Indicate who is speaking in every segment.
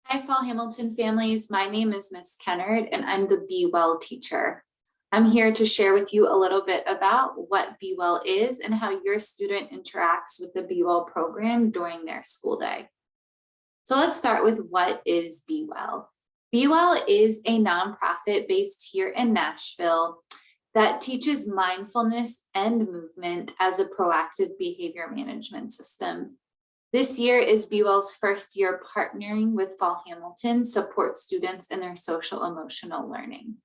Speaker 1: Hi, Fall Hamilton families. My name is Miss Kennard, and I'm the Be Well teacher. I'm here to share with you a little bit about what Be Well is and how your student interacts with the Be Well program during their school day. So let's start with what is Be Well. Be Well is a nonprofit based here in Nashville that teaches mindfulness and movement as a proactive behavior management system. This year is Be Well's first year partnering with Fall Hamilton to support students in their social emotional learning.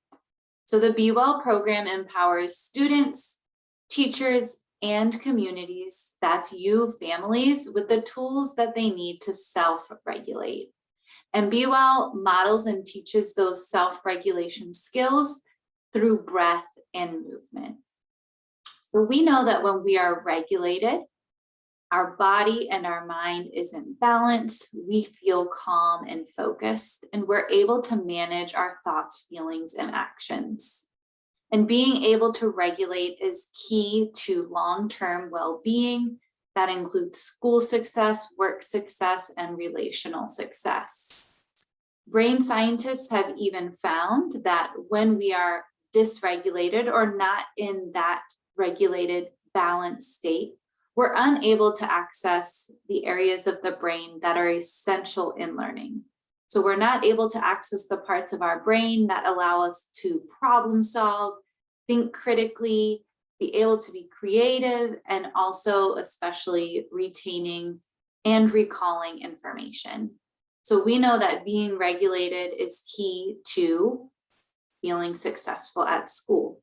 Speaker 1: So the Be Well program empowers students, teachers, and communities, that's you, families, with the tools that they need to self-regulate. And Be Well models and teaches those self-regulation skills through breath and movement. So we know that when we are regulated, our body and our mind is in balance, we feel calm and focused, and we're able to manage our thoughts, feelings, and actions. And being able to regulate is key to long-term well-being. That includes school success, work success, and relational success. Brain scientists have even found that when we are dysregulated or not in that regulated, balanced state, we're unable to access the areas of the brain that are essential in learning. So we're not able to access the parts of our brain that allow us to problem solve, think critically, be able to be creative, and also especially retaining and recalling information. So we know that being regulated is key to feeling successful at school.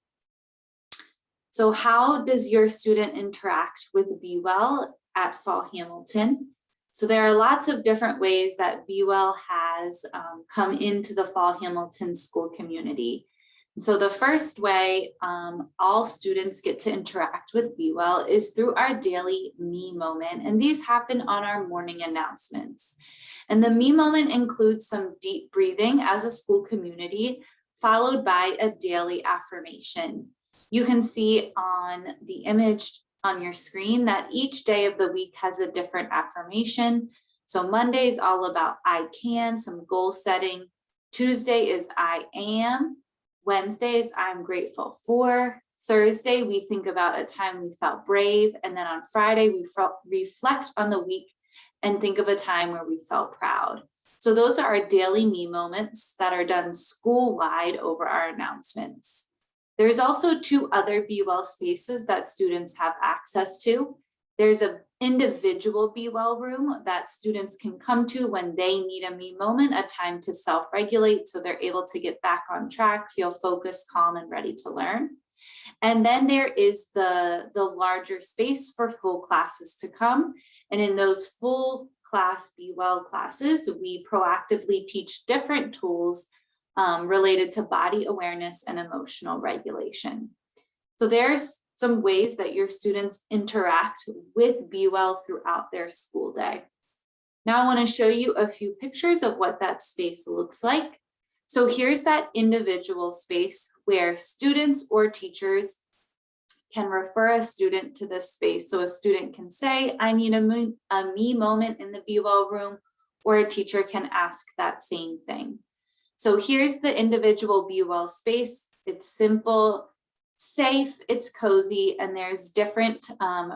Speaker 1: So how does your student interact with Be Well at Fall Hamilton? So there are lots of different ways that Be Well has come into the Fall Hamilton school community. So the first way all students get to interact with Be Well is through our daily Me moment. And these happen on our morning announcements. And the Me moment includes some deep breathing as a school community, followed by a daily affirmation. You can see on the image on your screen that each day of the week has a different affirmation. So Monday is all about I can, some goal setting. Tuesday is I am. Wednesday is I'm grateful for. Thursday, we think about a time we felt brave. And then on Friday, we reflect on the week and think of a time where we felt proud. So those are our daily Me moments that are done school-wide over our announcements. There's also two other Be Well spaces that students have access to. There's an individual Be Well room that students can come to when they need a Me moment, a time to self-regulate so they're able to get back on track, feel focused, calm, and ready to learn. And then there is the larger space for full classes to come. And in those full class Be Well classes, we proactively teach different tools related to body awareness and emotional regulation. So there's some ways that your students interact with Be Well throughout their school day. Now I want to show you a few pictures of what that space looks like. So here's that individual space where students or teachers can refer a student to this space. So a student can say, I need a me moment in the Be Well room, or a teacher can ask that same thing. So here's the individual Be Well space. It's simple, safe, it's cozy, and there's different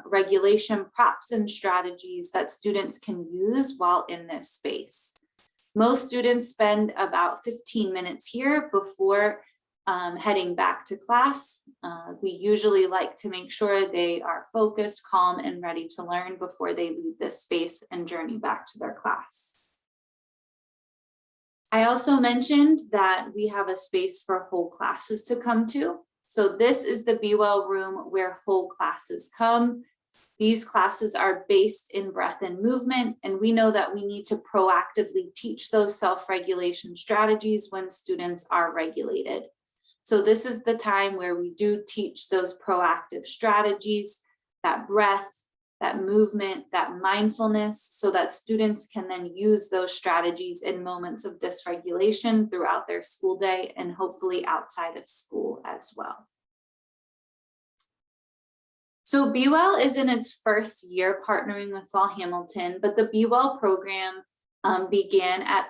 Speaker 1: regulation props and strategies that students can use while in this space. Most students spend about 15 minutes here before heading back to class. We usually like to make sure they are focused, calm, and ready to learn before they leave this space and journey back to their class. I also mentioned that we have a space for whole classes to come to. So this is the Be Well room where whole classes come. These classes are based in breath and movement, and we know that we need to proactively teach those self-regulation strategies when students are regulated. So this is the time where we do teach those proactive strategies, that breath, that movement, that mindfulness, so that students can then use those strategies in moments of dysregulation throughout their school day and hopefully outside of school as well. So Be Well is in its first year partnering with Fall Hamilton, but the Be Well program began at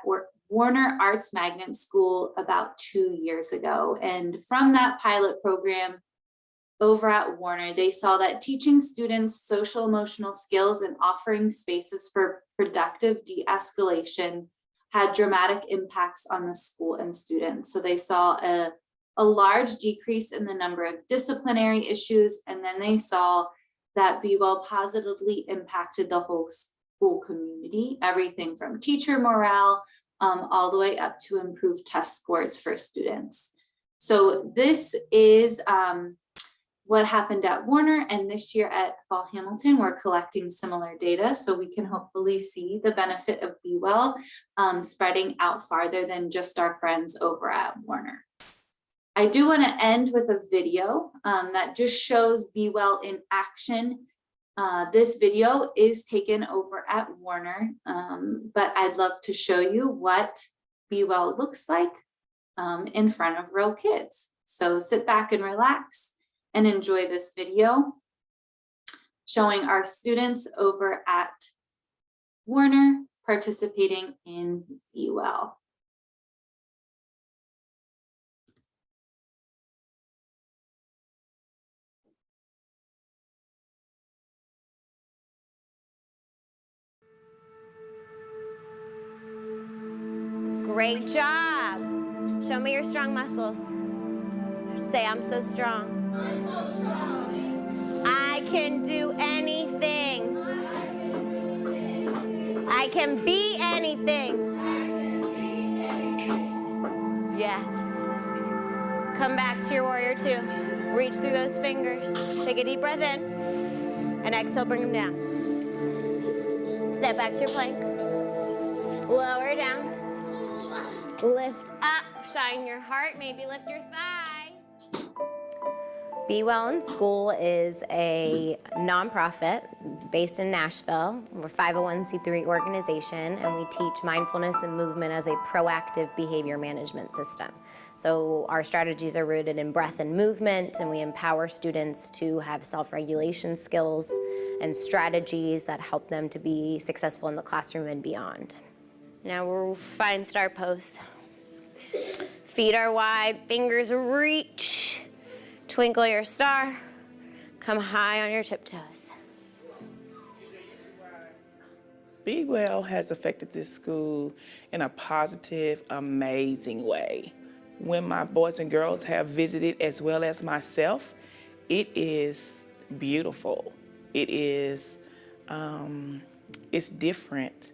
Speaker 1: Warner Arts Magnet School about 2 years ago. And from that pilot program over at Warner, they saw that teaching students social emotional skills and offering spaces for productive de-escalation had dramatic impacts on the school and students. So they saw a large decrease in the number of disciplinary issues, and then they saw that Be Well positively impacted the whole school community, everything from teacher morale all the way up to improved test scores for students. So this is what happened at Warner, and this year at Fall Hamilton, we're collecting similar data so we can hopefully see the benefit of Be Well spreading out farther than just our friends over at Warner. I do want to end with a video that just shows Be Well in action. This video is taken over at Warner, but I'd love to show you what Be Well looks like in front of real kids. So sit back and relax and enjoy this video showing our students over at Warner participating in Be Well.
Speaker 2: Great job. Show me your strong muscles. Say, I'm so strong. I'm so strong. I can do anything. I can be anything. Yes. Come back to your warrior two. Reach through those fingers. Take a deep breath in. And exhale, bring them down. Step back to your plank. Lower down. Lift up, shine your heart, maybe lift your thighs. Be Well in School is a nonprofit based in Nashville. We're a 501c3 organization, and we teach mindfulness and movement as a proactive behavior management system. So our strategies are rooted in breath and movement, and we empower students to have self-regulation skills and strategies that help them to be successful in the classroom and beyond. Now we'll find star pose. Feet are wide, fingers reach. Twinkle your star. Come high on your tiptoes.
Speaker 3: Be Well has affected this school in a positive, amazing way. When my boys and girls have visited, as well as myself, it is beautiful. It is, it's different,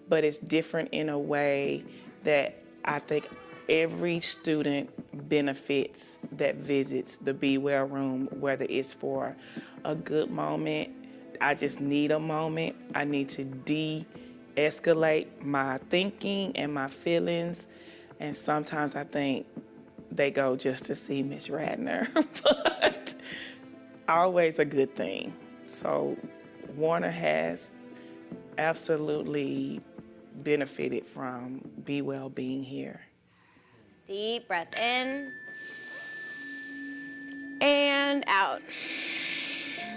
Speaker 3: but it's different in a way that I think every student benefits that visits the Be Well room, whether it's for a good moment, I just need a moment, I need to de-escalate my thinking and my feelings, and sometimes I think they go just to see Miss Radner, but always a good thing. So Warner has absolutely benefited from Be Well being here.
Speaker 2: Deep breath in and out.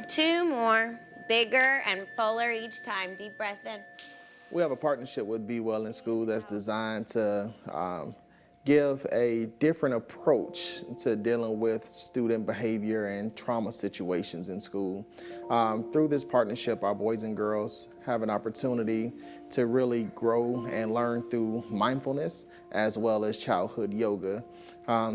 Speaker 2: Two more, bigger and fuller each time. Deep breath in.
Speaker 4: We have a partnership with Be Well in School that's designed to give a different approach to dealing with student behavior and trauma situations in school. Through this partnership, our boys and girls have an opportunity to really grow and learn through mindfulness as well as childhood yoga.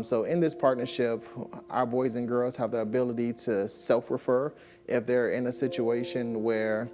Speaker 4: So in this partnership, our boys and girls have the ability to self-refer if they're in a situation where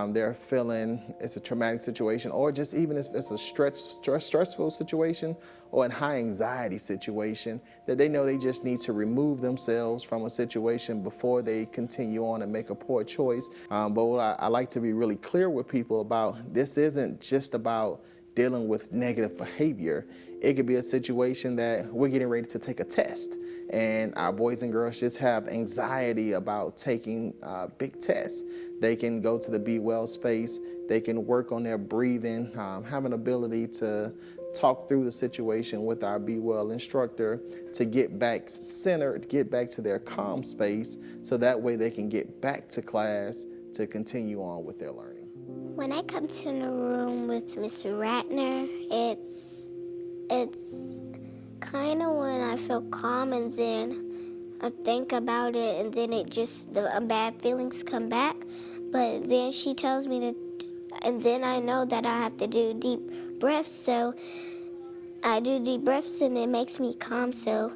Speaker 4: they're feeling it's a traumatic situation, or just even if it's a stressful situation or a high anxiety situation, that they know they just need to remove themselves from a situation before they continue on and make a poor choice. But what I like to be really clear with people about, this isn't just about dealing with negative behavior. It could be a situation that we're getting ready to take a test, and our boys and girls just have anxiety about taking big tests. They can go to the Be Well space, they can work on their breathing, have an ability to talk through the situation with our Be Well instructor to get back centered, get back to their calm space, so that way they can get back to class to continue on with their learning.
Speaker 5: When I come to the room with Mr. Ratner, it's It's kind of when I feel calm and then I think about it and then the bad feelings come back. But then she tells me and then I know that I have to do deep breaths. So I do deep breaths and it makes me calm. So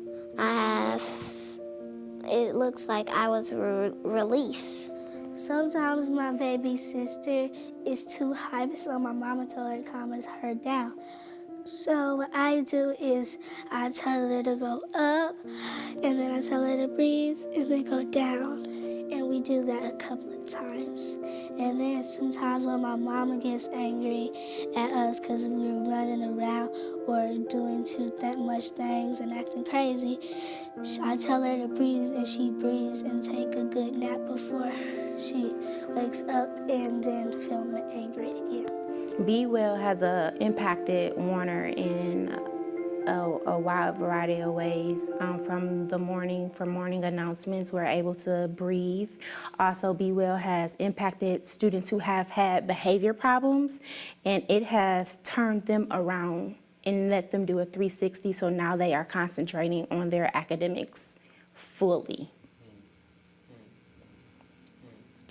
Speaker 5: it looks like I was relief. Sometimes my baby sister is too high, so my mama told her to calm her down. So what I do is I tell her to go up, and then I tell her to breathe, and then go down. And we do that a couple of times. And then sometimes when my mama gets angry at us because we were running around or doing that much things and acting crazy, I tell her to breathe, and she breathes and take a good nap before she wakes up and then feel angry again.
Speaker 6: Be Well has impacted Warner in a wide variety of ways. From morning announcements, we're able to breathe. Also, Be Well has impacted students who have had behavior problems, and it has turned them around and let them do a 360, so now they are concentrating on their academics fully.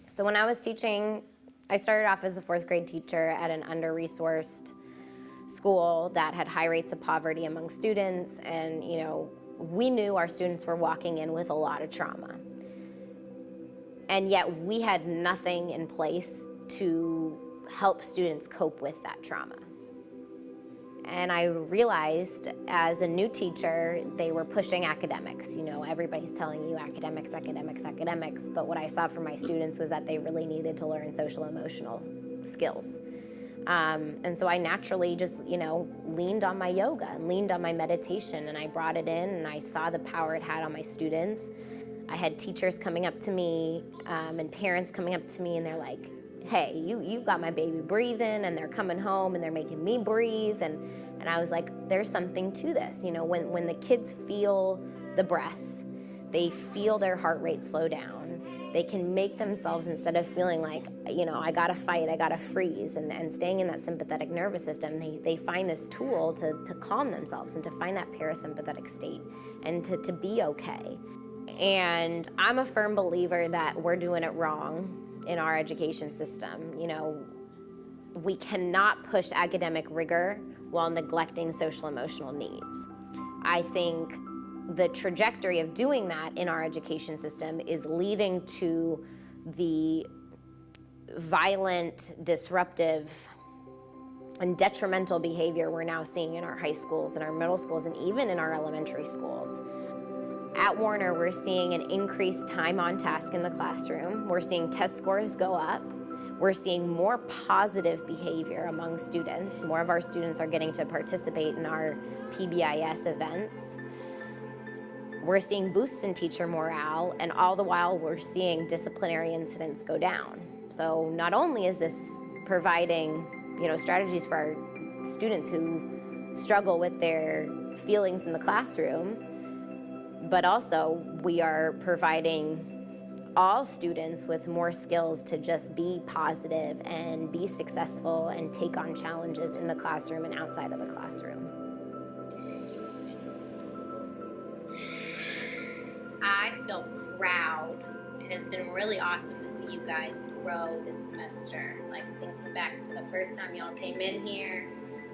Speaker 2: So when I was teaching, I started off as a 4th grade teacher at an under-resourced school that had high rates of poverty among students, and we knew our students were walking in with a lot of trauma. And yet we had nothing in place to help students cope with that trauma. And I realized as a new teacher, they were pushing academics. Everybody's telling you academics, academics, academics. But what I saw from my students was that they really needed to learn social emotional skills. And so I naturally just, leaned on my yoga and leaned on my meditation, and I brought it in and I saw the power it had on my students. I had teachers coming up to me and parents coming up to me, and they're like, hey, you got my baby breathing, and they're coming home and they're making me breathe. And I was like, there's something to this. When the kids feel the breath, they feel their heart rate slow down. They can make themselves, instead of feeling like, I gotta fight, I gotta freeze, and staying in that sympathetic nervous system, they find this tool to calm themselves and to find that parasympathetic state and to be okay. And I'm a firm believer that we're doing it wrong in our education system. We cannot push academic rigor while neglecting social emotional needs. I think the trajectory of doing that in our education system is leading to the violent, disruptive, and detrimental behavior we're now seeing in our high schools, in our middle schools, and even in our elementary schools. At Warner, we're seeing an increased time on task in the classroom. We're seeing test scores go up. We're seeing more positive behavior among students. More of our students are getting to participate in our PBIS events. We're seeing boosts in teacher morale, and all the while we're seeing disciplinary incidents go down. So not only is this providing, strategies for our students who struggle with their feelings in the classroom, but also we are providing all students with more skills to just be positive and be successful and take on challenges in the classroom and outside of the classroom. I feel proud. It has been really awesome to see you guys grow this semester. Like thinking back to the first time y'all came in here,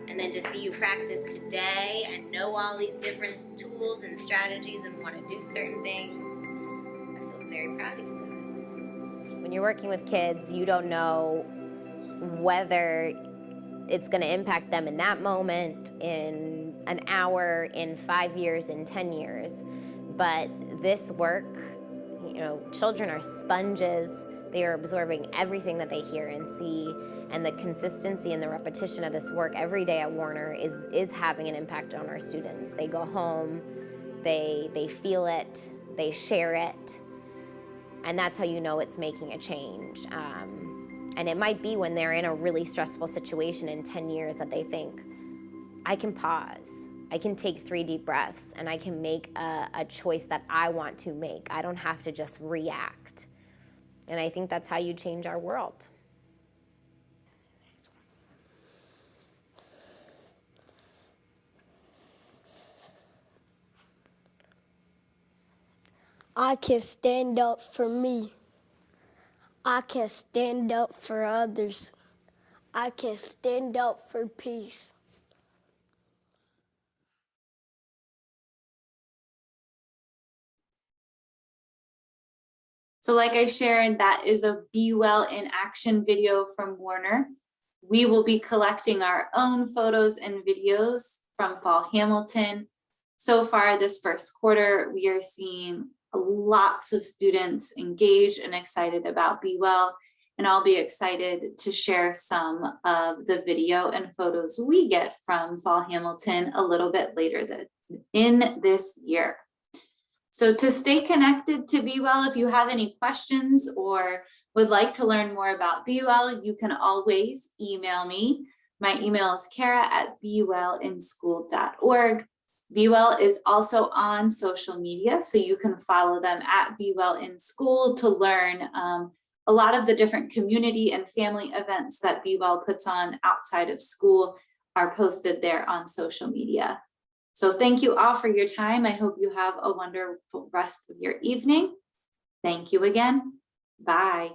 Speaker 2: and then to see you practice today and know all these different tools and strategies and want to do certain things. I feel very proud of you guys. When you're working with kids, you don't know whether it's going to impact them in that moment, in an hour, in 5 years, in 10 years. But this work, children are sponges. They are absorbing everything that they hear and see, and the consistency and the repetition of this work every day at Warner is having an impact on our students. They go home, they feel it, they share it, and that's how you know it's making a change. And it might be when they're in a really stressful situation in 10 years that they think, I can pause, I can take 3 deep breaths, and I can make a choice that I want to make. I don't have to just react. And I think that's how you change our world.
Speaker 5: I can stand up for me. I can stand up for others. I can stand up for peace.
Speaker 1: So like I shared, that is a Be Well in Action video from Warner. We will be collecting our own photos and videos from Fall Hamilton. So far this first quarter, we are seeing lots of students engaged and excited about Be Well. And I'll be excited to share some of the video and photos we get from Fall Hamilton a little bit later in this year. So to stay connected to Be Well, if you have any questions or would like to learn more about Be Well, you can always email me. My email is kara@bewellinschool.org. Be Well is also on social media, so you can follow them at Be Well in School to learn a lot of the different community and family events that Be Well puts on outside of school are posted there on social media. So thank you all for your time. I hope you have a wonderful rest of your evening. Thank you again. Bye.